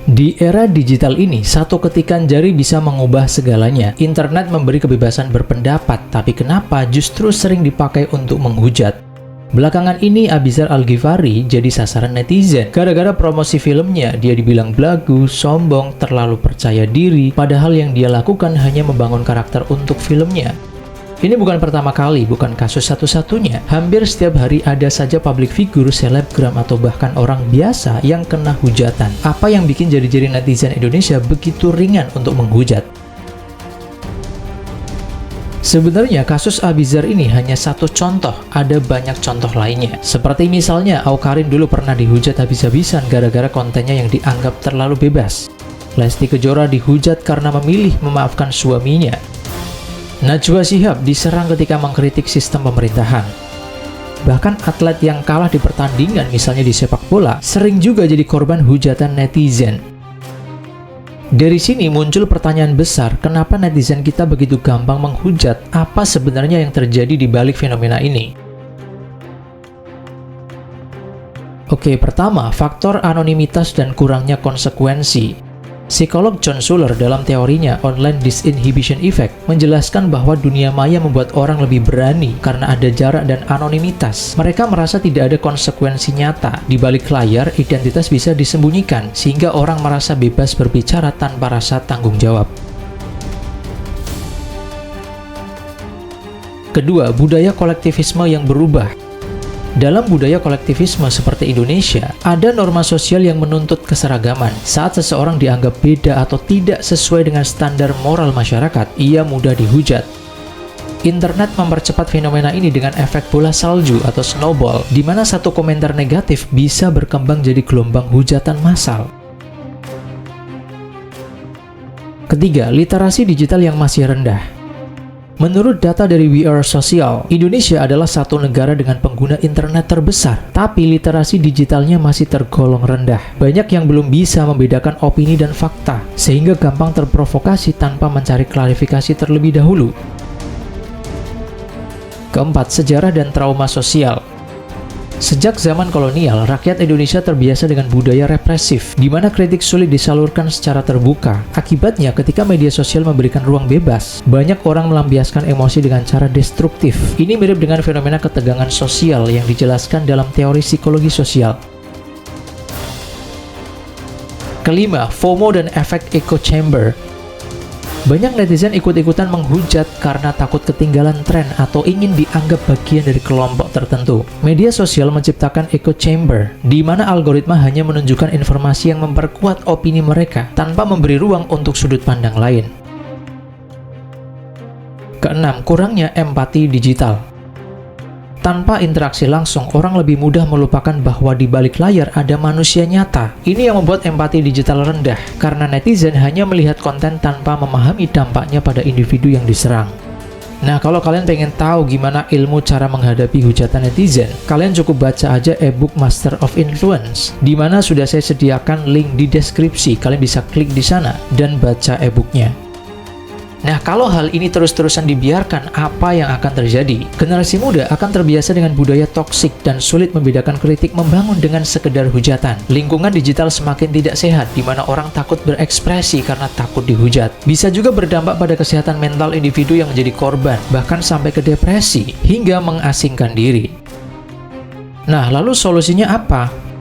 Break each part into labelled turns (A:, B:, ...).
A: Di era digital ini, satu ketikan jari bisa mengubah segalanya. Internet memberi kebebasan berpendapat, tapi kenapa justru sering dipakai untuk menghujat? Belakangan ini Abizar Al-Ghifari jadi sasaran netizen. Gara-gara promosi filmnya, dia dibilang belagu, sombong, terlalu percaya diri, padahal yang dia lakukan hanya membangun karakter untuk filmnya. Ini bukan pertama kali, bukan kasus satu-satunya. Hampir setiap hari ada saja public figure, selebgram, atau bahkan orang biasa yang kena hujatan. Apa yang bikin jari-jari netizen Indonesia begitu ringan untuk menghujat? Sebenarnya kasus Abizar ini hanya satu contoh, ada banyak contoh lainnya. Seperti misalnya, Awkarin dulu pernah dihujat habis-habisan gara-gara kontennya yang dianggap terlalu bebas. Lesti Kejora dihujat karena memilih memaafkan suaminya. Najwa Shihab diserang ketika mengkritik sistem pemerintahan. Bahkan atlet yang kalah di pertandingan, misalnya di sepak bola, sering juga jadi korban hujatan netizen. Dari sini muncul pertanyaan besar, kenapa netizen kita begitu gampang menghujat? Apa sebenarnya yang terjadi di balik fenomena ini? Oke, pertama, faktor anonimitas dan kurangnya konsekuensi. Psikolog John Suller dalam teorinya Online Disinhibition Effect menjelaskan bahwa dunia maya membuat orang lebih berani karena ada jarak dan anonimitas. Mereka merasa tidak ada konsekuensi nyata. Di balik layar, identitas bisa disembunyikan, sehingga orang merasa bebas berbicara tanpa rasa tanggung jawab. Kedua, budaya kolektivisme yang berubah. Dalam budaya kolektivisme seperti Indonesia, ada norma sosial yang menuntut keseragaman. Saat seseorang dianggap beda atau tidak sesuai dengan standar moral masyarakat, ia mudah dihujat. Internet mempercepat fenomena ini dengan efek bola salju atau snowball, di mana satu komentar negatif bisa berkembang jadi gelombang hujatan massal. Ketiga, literasi digital yang masih rendah. Menurut data dari We Are Social, Indonesia adalah satu negara dengan pengguna internet terbesar, tapi literasi digitalnya masih tergolong rendah. Banyak yang belum bisa membedakan opini dan fakta, sehingga gampang terprovokasi tanpa mencari klarifikasi terlebih dahulu. Keempat, sejarah dan trauma sosial. Sejak zaman kolonial, rakyat Indonesia terbiasa dengan budaya represif, di mana kritik sulit disalurkan secara terbuka. Akibatnya, ketika media sosial memberikan ruang bebas, banyak orang melampiaskan emosi dengan cara destruktif. Ini mirip dengan fenomena ketegangan sosial yang dijelaskan dalam teori psikologi sosial. Kelima, FOMO dan efek echo chamber. Banyak netizen ikut-ikutan menghujat karena takut ketinggalan tren atau ingin dianggap bagian dari kelompok tertentu. Media sosial menciptakan echo chamber, di mana algoritma hanya menunjukkan informasi yang memperkuat opini mereka tanpa memberi ruang untuk sudut pandang lain. Keenam, kurangnya empati digital. Tanpa interaksi langsung, orang lebih mudah melupakan bahwa di balik layar ada manusia nyata. Ini yang membuat empati digital rendah, karena netizen hanya melihat konten tanpa memahami dampaknya pada individu yang diserang. Nah, kalau kalian pengen tahu gimana ilmu cara menghadapi hujatan netizen, kalian cukup baca aja ebook Master of Influence, di mana sudah saya sediakan link di deskripsi. Kalian bisa klik di sana dan baca ebooknya. Nah, kalau hal ini terus-terusan dibiarkan, apa yang akan terjadi? Generasi muda akan terbiasa dengan budaya toksik dan sulit membedakan kritik membangun dengan sekedar hujatan. Lingkungan digital semakin tidak sehat, di mana orang takut berekspresi karena takut dihujat. Bisa juga berdampak pada kesehatan mental individu yang menjadi korban, bahkan sampai ke depresi, hingga mengasingkan diri. Nah, lalu solusinya apa?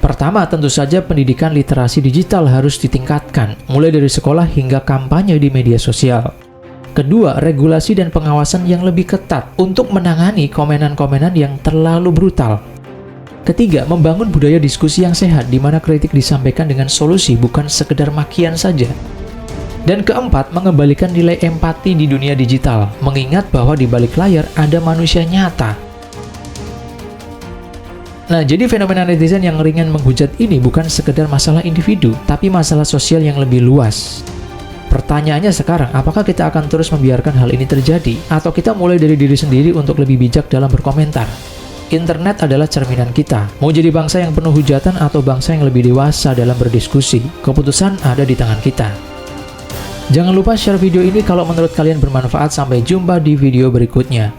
A: Pertama, tentu saja pendidikan literasi digital harus ditingkatkan, mulai dari sekolah hingga kampanye di media sosial. Kedua, regulasi dan pengawasan yang lebih ketat untuk menangani komenan-komenan yang terlalu brutal. Ketiga, membangun budaya diskusi yang sehat di mana kritik disampaikan dengan solusi, bukan sekedar makian saja. Dan keempat, mengembalikan nilai empati di dunia digital, mengingat bahwa di balik layar ada manusia nyata. Nah, jadi fenomena netizen yang ringan menghujat ini bukan sekedar masalah individu, tapi masalah sosial yang lebih luas. Pertanyaannya sekarang, apakah kita akan terus membiarkan hal ini terjadi? Atau kita mulai dari diri sendiri untuk lebih bijak dalam berkomentar? Internet adalah cerminan kita. Mau jadi bangsa yang penuh hujatan atau bangsa yang lebih dewasa dalam berdiskusi? Keputusan ada di tangan kita. Jangan lupa share video ini kalau menurut kalian bermanfaat. Sampai jumpa di video berikutnya.